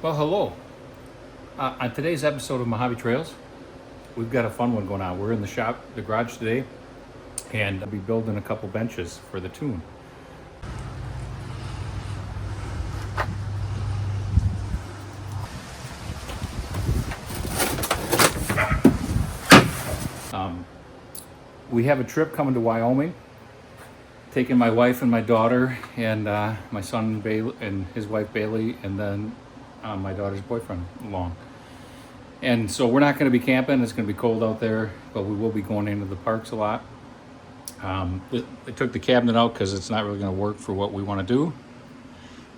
Well, hello. On today's episode of Mojave Trails, we've got a fun one going on. We're in the garage today, and I'll be building a couple benches for the tune. We have a trip coming to Wyoming, taking my wife and my daughter and my son Bailey and his wife Bailey, and then my daughter's boyfriend along. And so we're not going to be camping. It's going to be cold out there, but we will be going into the parks a lot. I took the cabinet out because it's not really going to work for what we want to do.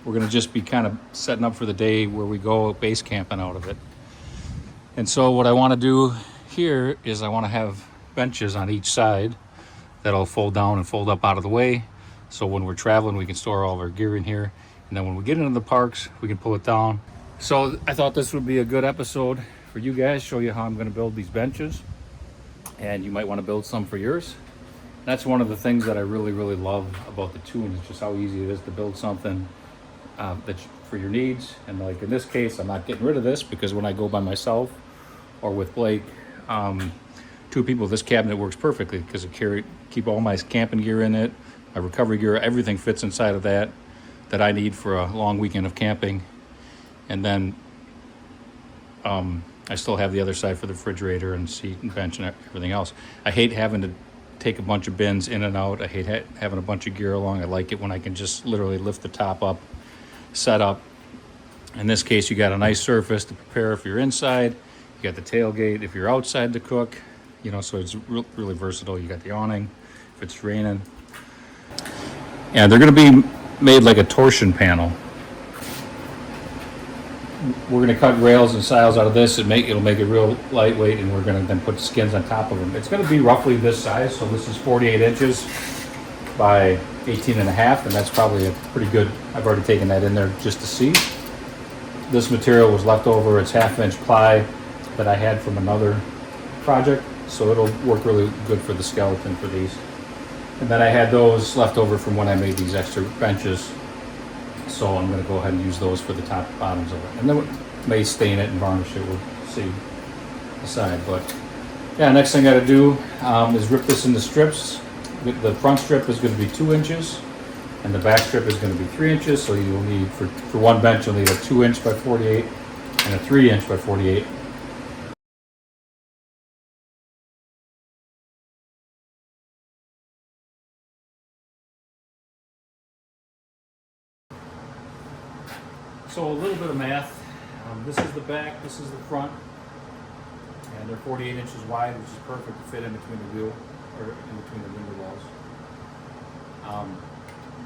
We're going to just be kind of setting up for the day where we go base camping out of it. And so what I want to do here is I want to have benches on each side that'll fold down and fold up out of the way. So when we're traveling, we can store all of our gear in here. And then when we get into the parks, we can pull it down. So I thought this would be a good episode for you guys, show you how I'm going to build these benches. And you might want to build some for yours. That's one of the things that I really love about the tune, is just how easy it is to build something for your needs. And like in this case, I'm not getting rid of this because when I go by myself or with Blake, two people, this cabinet works perfectly because I keep all my camping gear in it, my recovery gear, everything fits inside of that I need for a long weekend of camping. And then I still have the other side for the refrigerator and seat and bench and everything else. I hate having to take a bunch of bins in and out. I hate having a bunch of gear along. I like it when I can just literally lift the top up, set up. In this case, you got a nice surface to prepare if you're inside. You got the tailgate if you're outside to cook. So it's really versatile. You got the awning if it's raining. And they're going to be made like a torsion panel. We're going to cut rails and stiles out of this and it'll make it real lightweight, and we're going to then put skins on top of them. It's going to be roughly this size. So this is 48 inches by 18 and a half, and that's probably a pretty good, I've already taken that in there just to see. This material was left over. It's 1/2 inch ply that I had from another project. So it'll work really good for the skeleton for these. And then I had those left over from when I made these extra benches. So I'm going to go ahead and use those for the top and bottoms of it. And then we may stain it and varnish it, we'll see aside. But yeah, next thing I got to do is rip this into strips. The front strip is going to be 2 inches and the back strip is going to be 3 inches. So you'll need, for one bench, you'll need a 2 inch by 48 and a 3 inch by 48. So a little bit of math. This is the back, this is the front, and they're 48 inches wide, which is perfect to fit in between the wheel, or in between the window walls.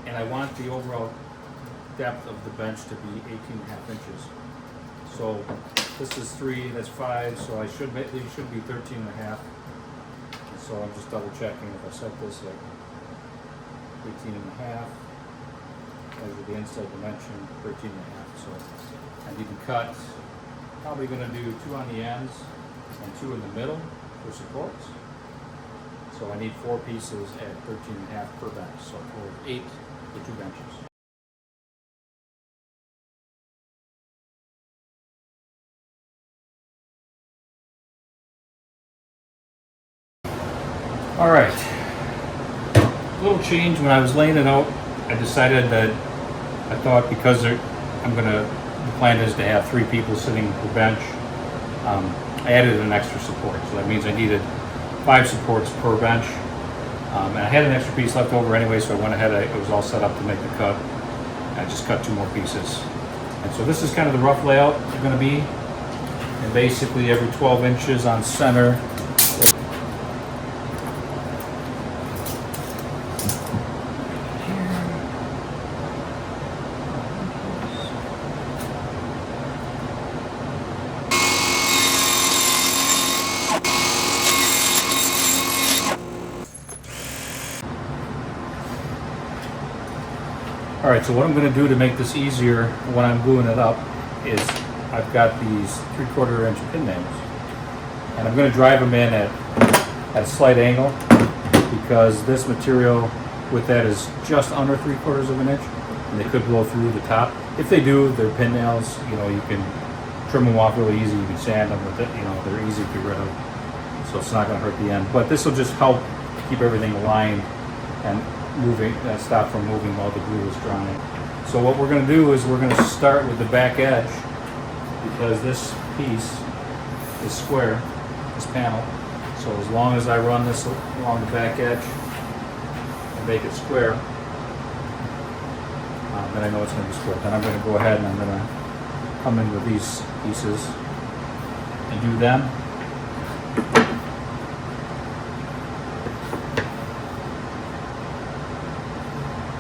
And I want the overall depth of the bench to be 18.5 inches. So this is 3, that's 5, so they should be 13.5. So I'm just double checking if I set this at 18.5. Measure the inside dimension, 13.5. So I need to cut, probably going to do 2 on the ends and 2 in the middle for supports. So I need 4 pieces at 13.5 per bench. So a total of 8 for 2 benches. All right. A little change when I was laying it out. I decided that I thought because the plan is to have 3 people sitting per bench, I added an extra support. So that means I needed 5 supports per bench. And I had an extra piece left over anyway, so I went ahead, it was all set up to make the cut. I just cut 2 more pieces. And so this is kind of the rough layout it's going to be. And basically every 12 inches on center, all right, so what I'm going to do to make this easier when I'm gluing it up is I've got these 3/4 inch pin nails, and I'm going to drive them in at a slight angle because this material with that is just under 3/4 of an inch. and they could blow through the top. If they do, they're pin nails. You know, you can trim them off really easy. You can sand them with it. You know, they're easy to get rid of, so it's not going to hurt the end. But this will just help keep everything aligned and moving, stop from moving while the glue is drying. So what we're going to do is we're going to start with the back edge, because this piece is square, this panel. So as long as I run this along the back edge and make it square, then I know it's going to be square. Then I'm going to go ahead and I'm going to come in with these pieces and do them.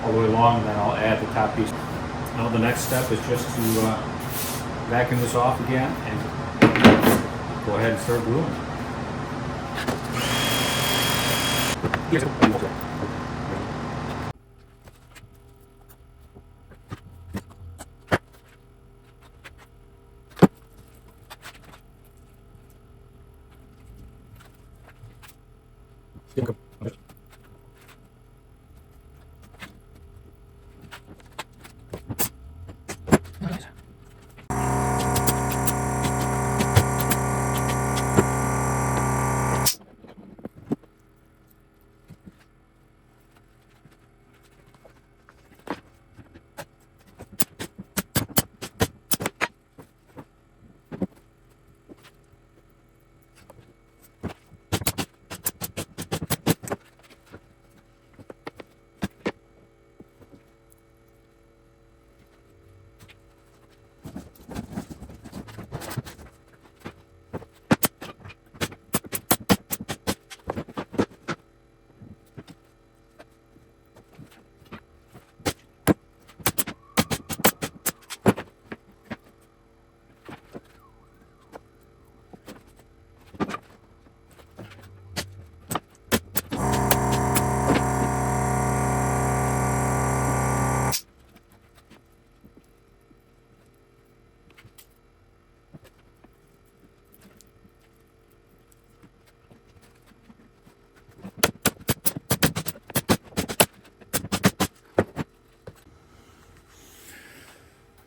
All the way along, and then I'll add the top piece. Now the next step is just to vacuum this off again and go ahead and start gluing.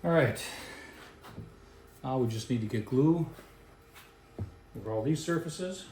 All right, now we just need to get glue over all these surfaces.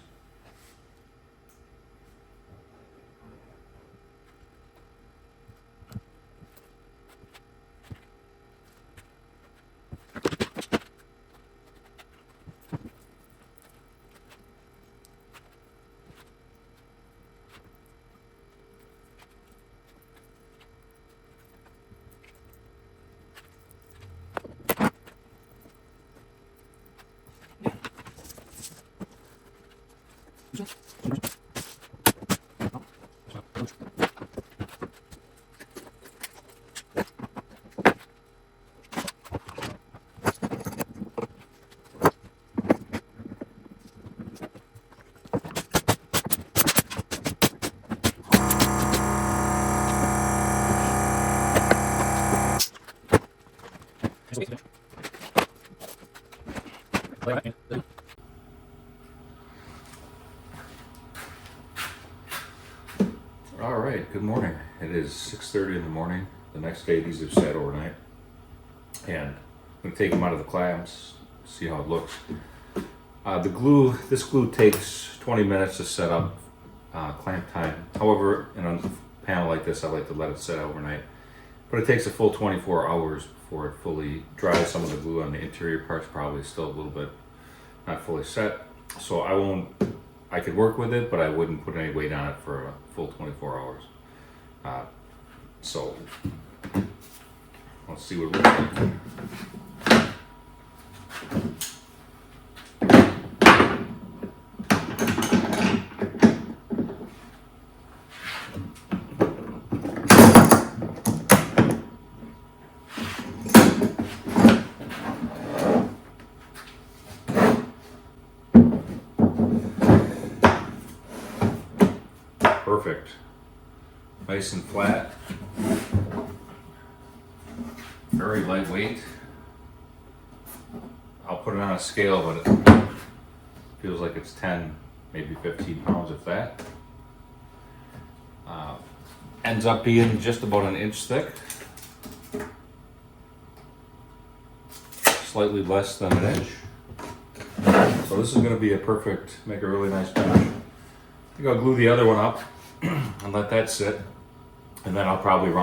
All right, good morning. It is 6:30 in the morning. The next day, these have sat overnight. And I'm gonna take them out of the clamps, see how it looks. This glue takes 20 minutes to set up, clamp time. However, in a panel like this, I like to let it set overnight. But it takes a full 24 hours before it fully dries. Some of the glue on the interior parts probably still a little bit not fully set. So I could work with it, but I wouldn't put any weight on it for a full 24 hours. So let's see what it looks like. Perfect. Nice and flat. Very lightweight. I'll put it on a scale, but it feels like it's 10, maybe 15 pounds if that. Ends up being just about an inch thick. slightly less than an inch. So this is going to be a perfect, make a really nice bench. I think I'll glue the other one up and let that sit. And then I'll probably take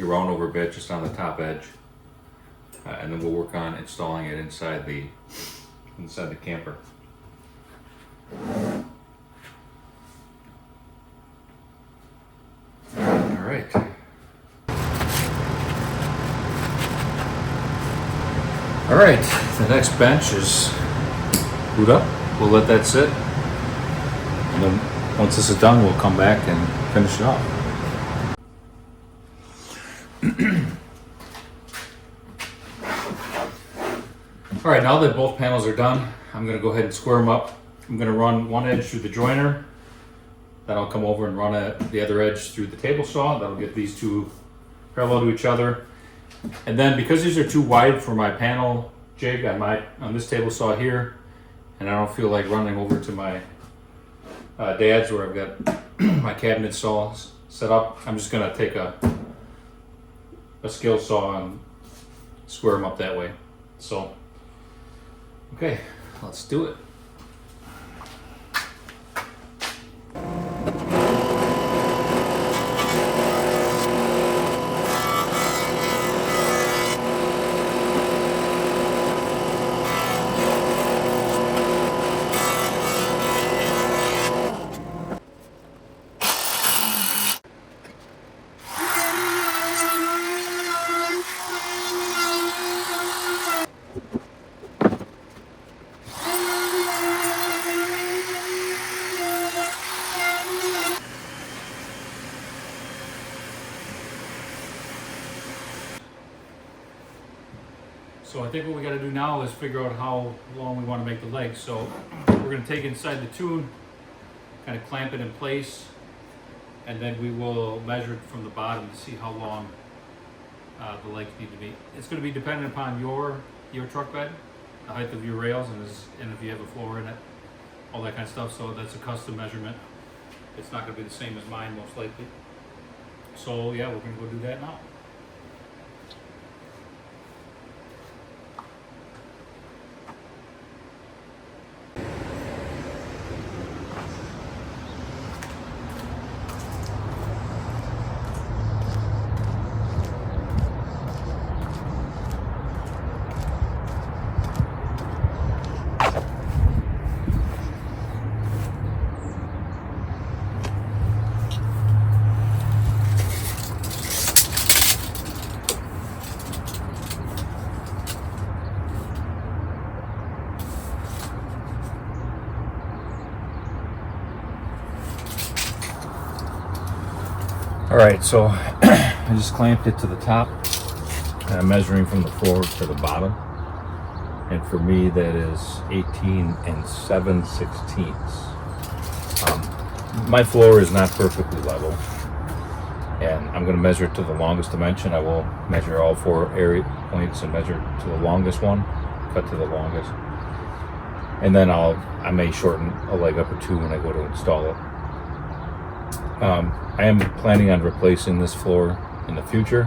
a round over bit just on the top edge. And then we'll work on installing it inside the camper. All right. All right, the next bench is glued up. We'll let that sit. And then once this is done, we'll come back and finish it off. All right, now that both panels are done, I'm gonna go ahead and square them up. I'm gonna run one edge through the joiner, then I'll come over and run the other edge through the table saw. That'll get these two parallel to each other. And then because these are too wide for my panel jig on this table saw here, and I don't feel like running over to my dad's where I've got my cabinet saw set up, I'm just gonna take a skill saw and square them up that way. So, okay, let's do it. So I think what we got to do now is figure out how long we want to make the legs. So we're going to take inside the tune, kind of clamp it in place, and then we will measure it from the bottom to see how long the legs need to be. It's going to be dependent upon your truck bed, the height of your rails, and if you have a floor in it, all that kind of stuff. So that's a custom measurement. It's not going to be the same as mine, most likely. So yeah, we're going to go do that now. All right, so I just clamped it to the top, and I'm measuring from the floor to the bottom. And for me, that is 18 7/16. My floor is not perfectly level, and I'm going to measure it to the longest dimension. I will measure all 4 area points and measure to the longest one, cut to the longest, and then I may shorten a leg up or 2 when I go to install it. I am planning on replacing this floor in the future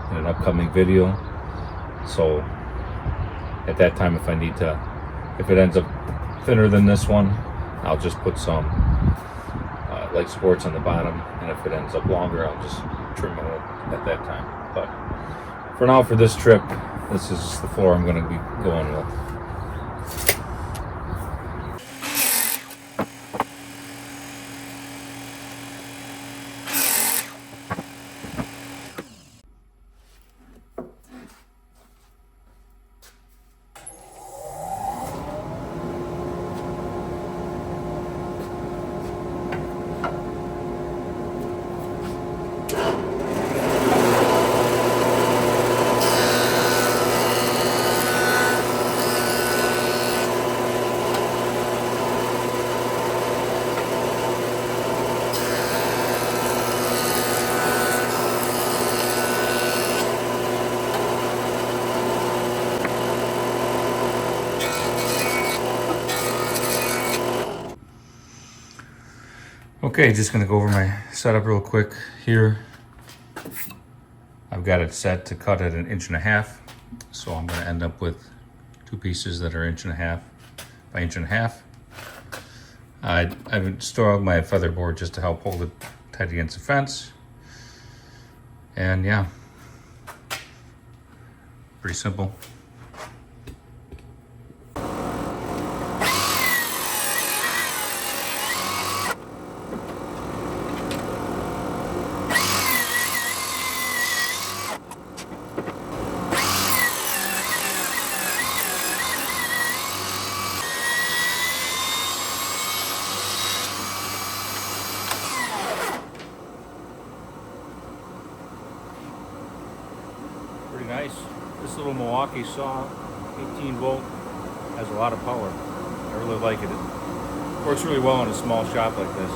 in an upcoming video. So at that time, if it ends up thinner than this one, I'll just put some leg supports on the bottom. And if it ends up longer, I'll just trim it at that time. But for now, for this trip, this is the floor I'm going to be going with. Okay, just gonna go over my setup real quick here. I've got it set to cut at 1.5 inches. So I'm going to end up with two pieces that are 1.5 by 1.5 inches. I've installed my feather board just to help hold it tight against the fence. And yeah, pretty simple. Pretty nice. This little Milwaukee saw, 18 volt, has a lot of power. I really like it. It works really well in a small shop like this.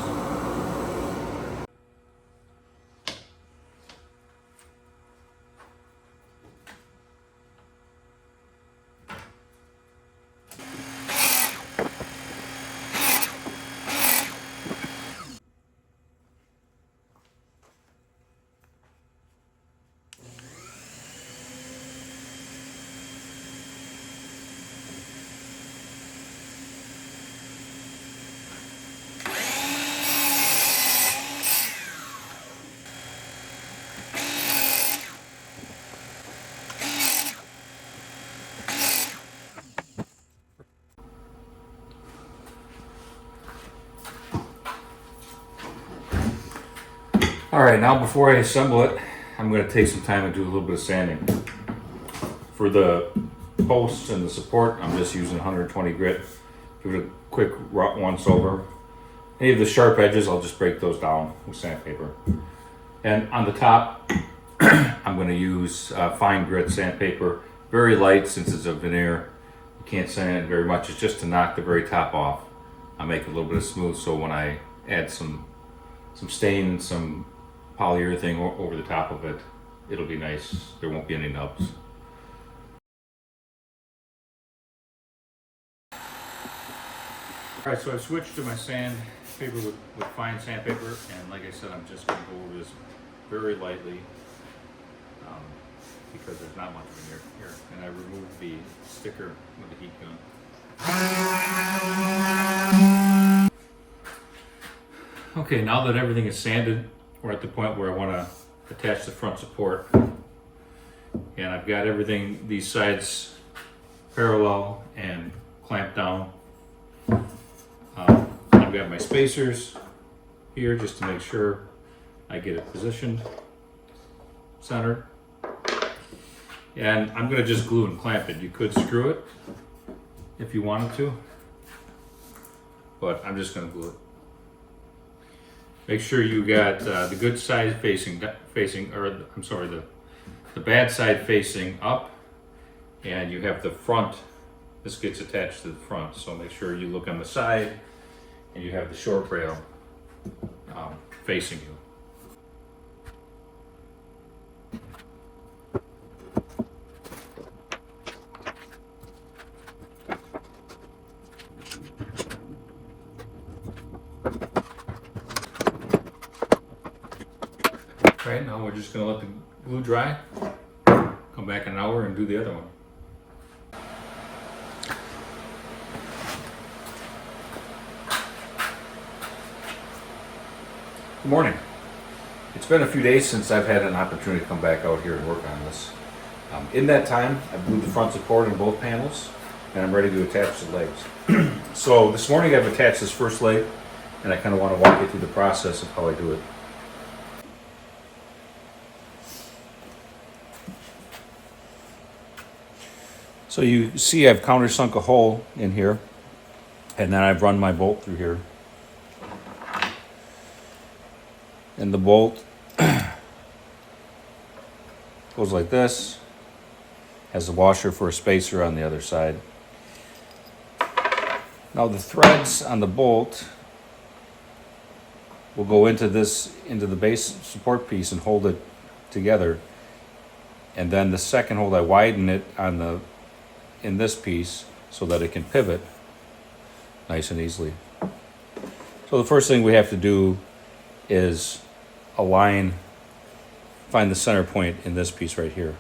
All right, now before I assemble it, I'm going to take some time and do a little bit of sanding. For the posts and the support, I'm just using 120 grit. Give it a quick once over. Any of the sharp edges, I'll just break those down with sandpaper. And on the top, I'm going to use fine grit sandpaper, very light since it's a veneer. You can't sand it very much. It's just to knock the very top off. I make it a little bit of smooth, so when I add some stain and some polyurethane over the top of it, it'll be nice. There won't be any nubs. All right, so I've switched to my sandpaper with fine sandpaper, and like I said, I'm just going to go over this very lightly because there's not much in here. And I removed the sticker with the heat gun. Okay, now that everything is sanded, we're at the point where I want to attach the front support. And I've got everything, these sides parallel and clamped down. I've got my spacers here just to make sure I get it positioned, centered. And I'm going to just glue and clamp it. You could screw it if you wanted to, but I'm just going to glue it. Make sure you got the good side facing, or I'm sorry, the bad side facing up, and you have the front. This gets attached to the front, so make sure you look on the side, and you have the short rail facing you. Right, now we're just going to let the glue dry, come back in an hour and do the other one. Good morning. It's been a few days since I've had an opportunity to come back out here and work on this. In that time, I've glued the front support in both panels, and I'm ready to attach the legs. So this morning I've attached this first leg, and I kind of want to walk you through the process of how I do it. So you see I've countersunk a hole in here, and then I've run my bolt through here. And the bolt goes like this, has a washer for a spacer on the other side. Now the threads on the bolt will go into the base support piece and hold it together. And then the second hole, I widen it in this piece so that it can pivot nice and easily. So the first thing we have to do is find the center point in this piece right here.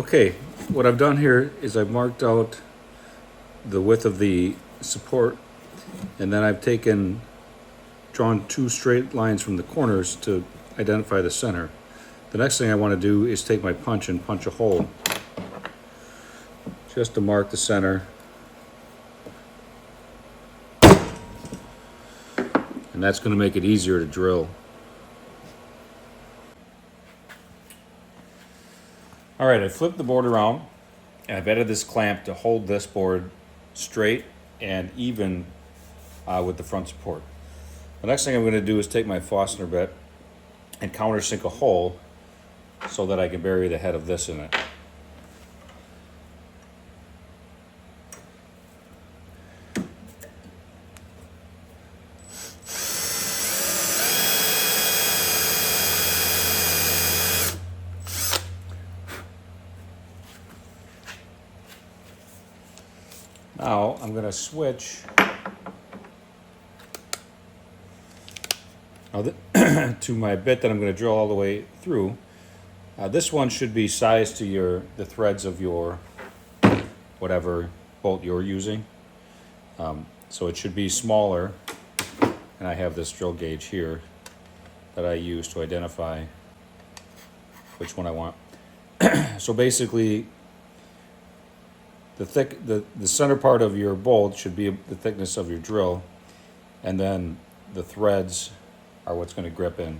Okay, what I've done here is I've marked out the width of the support, and then I've drawn 2 straight lines from the corners to identify the center. The next thing I want to do is take my punch and punch a hole just to mark the center. And that's going to make it easier to drill. All right, I flipped the board around and I've added this clamp to hold this board straight and even with the front support. The next thing I'm going to do is take my Forstner bit and countersink a hole so that I can bury the head of this in it. Now I'm going to switch to my bit that I'm going to drill all the way through. This one should be sized to the threads of your whatever bolt you're using. So it should be smaller. And I have this drill gauge here that I use to identify which one I want. So basically, the center part of your bolt should be the thickness of your drill, and then the threads are what's going to grip in.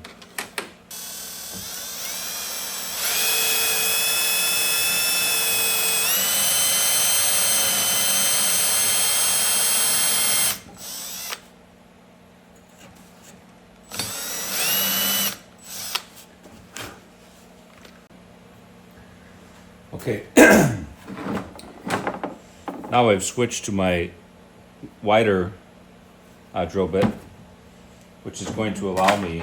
Okay. Now I've switched to my wider drill bit, which is going to allow me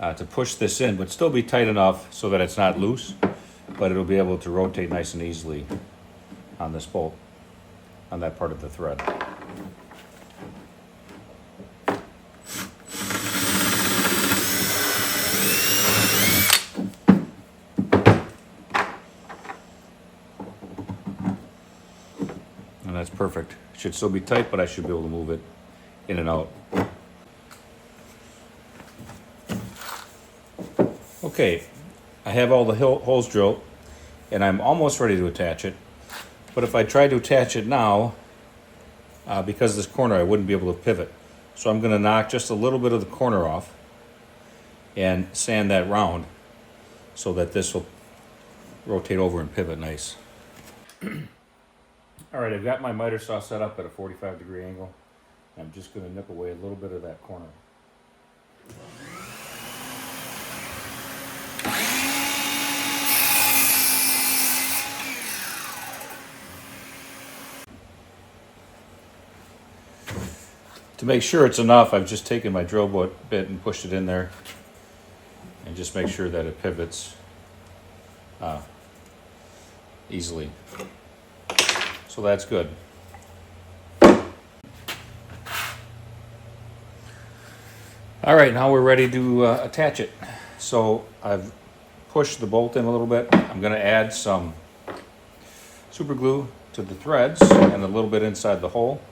to push this in, but still be tight enough so that it's not loose, but it'll be able to rotate nice and easily on this bolt, on that part of the thread. And that's perfect. It should still be tight, but I should be able to move it in and out. Okay, I have all the holes drilled, and I'm almost ready to attach it. But if I try to attach it now, because of this corner, I wouldn't be able to pivot. So I'm going to knock just a little bit of the corner off and sand that round so that this will rotate over and pivot nice. All right, I've got my miter saw set up at a 45-degree angle. I'm just going to nip away a little bit of that corner. To make sure it's enough, I've just taken my drill bit and pushed it in there and just make sure that it pivots easily. So that's good. All right, now we're ready to attach it. So I've pushed the bolt in a little bit. I'm going to add some super glue to the threads and a little bit inside the hole.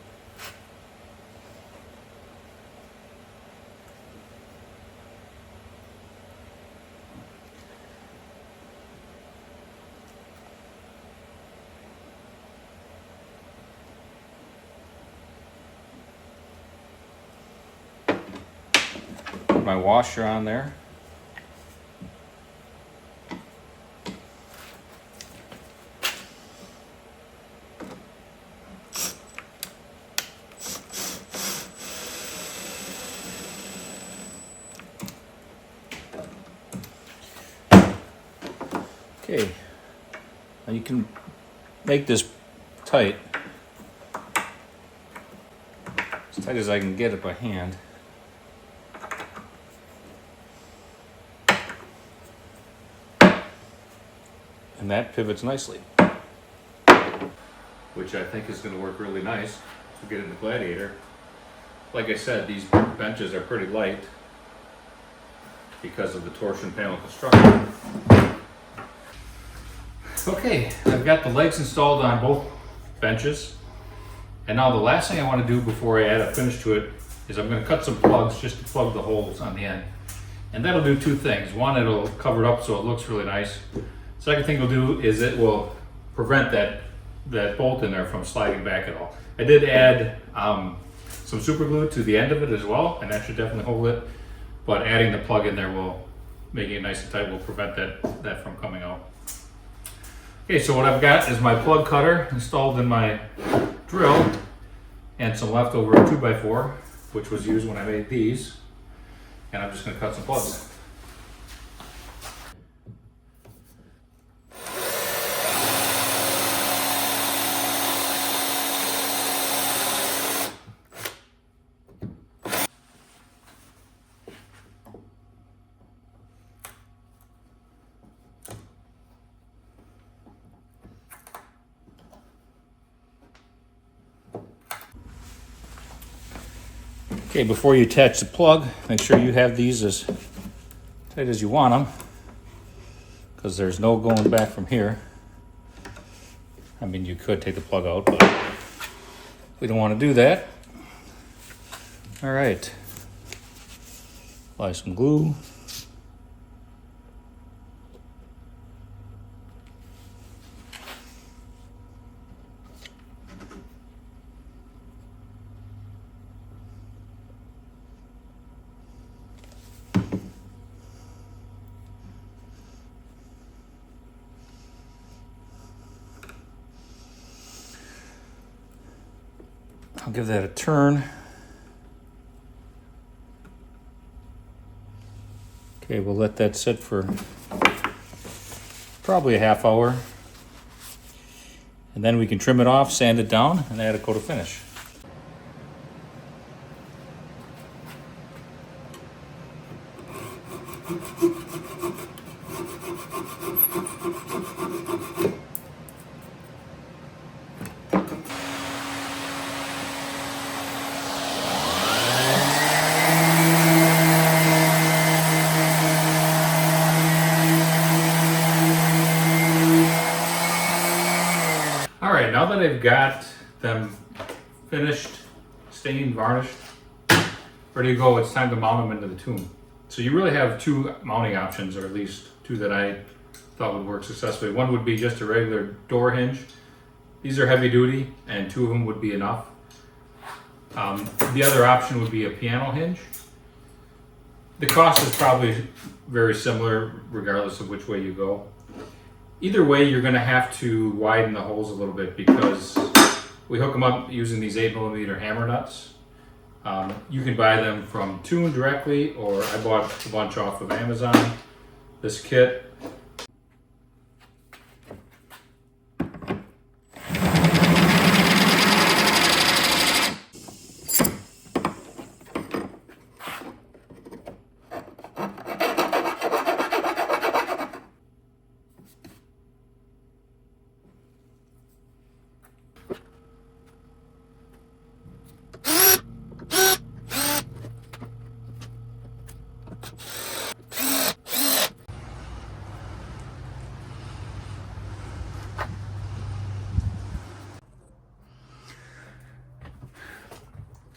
My washer on there. Okay, now you can make this tight, as tight as I can get it by hand. And that pivots nicely, which I think is going to work really nice to get in the Gladiator. Like I said, these benches are pretty light because of the torsion panel construction. Okay, I've got the legs installed on both benches. And now the last thing I want to do before I add a finish to it is I'm going to cut some plugs just to plug the holes on the end. And that'll do two things. One, it'll cover it up so it looks really nice. Second thing it'll do is it will prevent that bolt in there from sliding back at all. I did add some super glue to the end of it as well, and that should definitely hold it. But adding the plug in there will make it nice and tight, will prevent that from coming out. Okay, so what I've got is my plug cutter installed in my drill and some leftover 2x4, which was used when I made these. And I'm just going to cut some plugs. Okay, before you attach the plug, make sure you have these as tight as you want them, because there's no going back from here. I mean, you could take the plug out, but we don't want to do that. All right, apply some glue. I'll give that a turn. Okay, we'll let that sit for probably a half hour. And then we can trim it off, sand it down, and add a coat of finish. Now that I've got them finished, stained, varnished, ready to go, it's time to mount them into the tomb. So you really have two mounting options, or at least two that I thought would work successfully. One would be just a regular door hinge. These are heavy duty, and two of them would be enough. The other option would be a piano hinge. The cost is probably very similar regardless of which way you go. Either way, you're going to have to widen the holes a little bit because we hook them up using these 8mm hammer nuts. You can buy them from Tune directly, or I bought a bunch off of Amazon. This kit.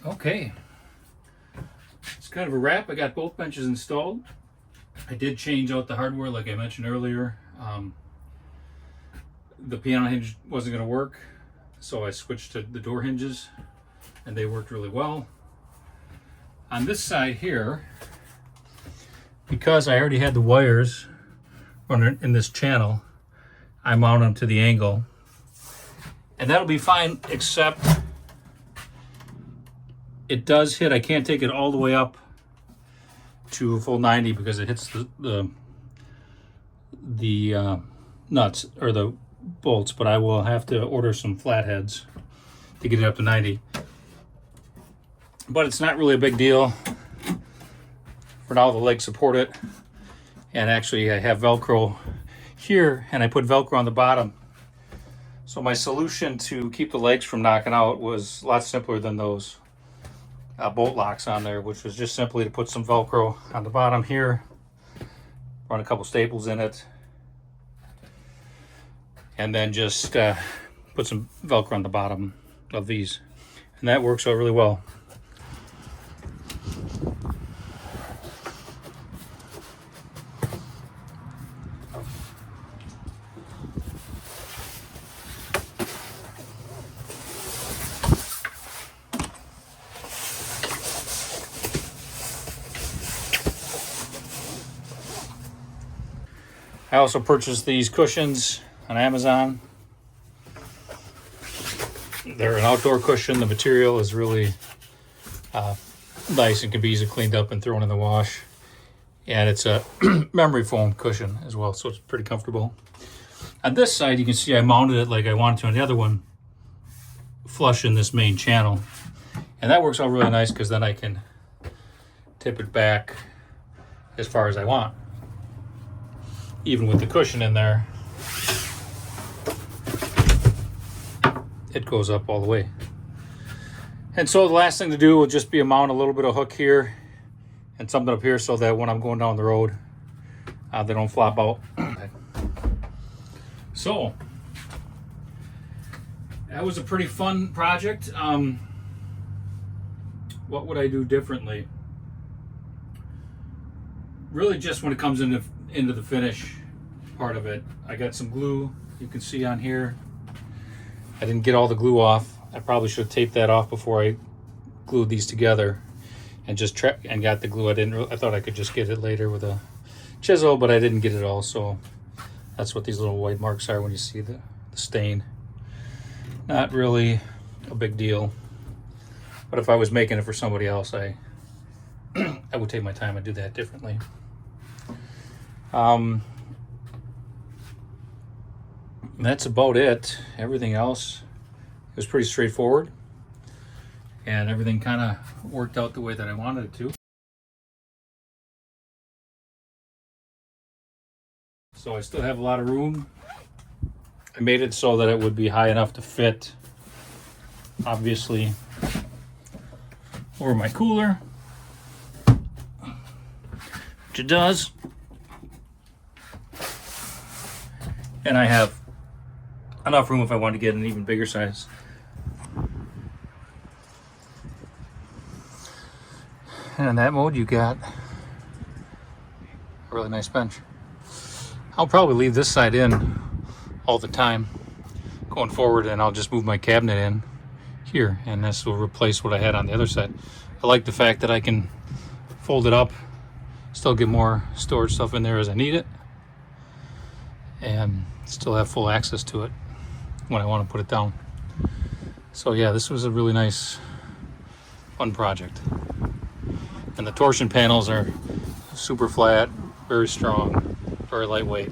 Okay, it's kind of a wrap. I got both benches installed. I did change out the hardware like I mentioned earlier. The piano hinge wasn't going to work, so I switched to the door hinges, and they worked really well. On this side here, because I already had the wires running in this channel, I mount them to the angle, and that'll be fine, except it does hit, I can't take it all the way up to a full 90 because it hits the nuts or the bolts, but I will have to order some flatheads to get it up to 90. But it's not really a big deal. For now, the legs support it. And actually, I have Velcro here, and I put Velcro on the bottom. So my solution to keep the legs from knocking out was a lot simpler than those bolt locks on there, which was just simply to put some Velcro on the bottom here, run a couple staples in it, and then just put some Velcro on the bottom of these, and that works out really well. I also purchased these cushions on Amazon. They're an outdoor cushion. The material is really nice and can be easily cleaned up and thrown in the wash. And it's a memory foam cushion as well, so it's pretty comfortable. On this side, you can see I mounted it like I wanted to on the other one, flush in this main channel. And that works out really nice because then I can tip it back as far as I want. Even with the cushion in there, it goes up all the way. And so the last thing to do will just be mount a little bit of hook here and something up here so that when I'm going down the road, they don't flop out. So that was a pretty fun project. What would I do differently? Really just when it comes into the finish part of it. I got some glue you can see on here. I didn't get all the glue off. I probably should have taped that off before I glued these together and just got the glue. I thought I could just get it later with a chisel, but I didn't get it all, so that's what these little white marks are when you see the stain. Not really a big deal, but if I was making it for somebody else, I would take my time and do that differently. That's about it. Everything else was pretty straightforward, and everything kind of worked out the way that I wanted it to. So I still have a lot of room. I made it so that it would be high enough to fit, obviously, over my cooler, which it does. And I have enough room if I want to get an even bigger size. And in that mode, you got a really nice bench. I'll probably leave this side in all the time going forward, and I'll just move my cabinet in here, and this will replace what I had on the other side. I like the fact that I can fold it up, still get more storage stuff in there as I need it, and still have full access to it when I want to put it down. So yeah, this was a really nice, fun project. And the torsion panels are super flat, very strong, very lightweight.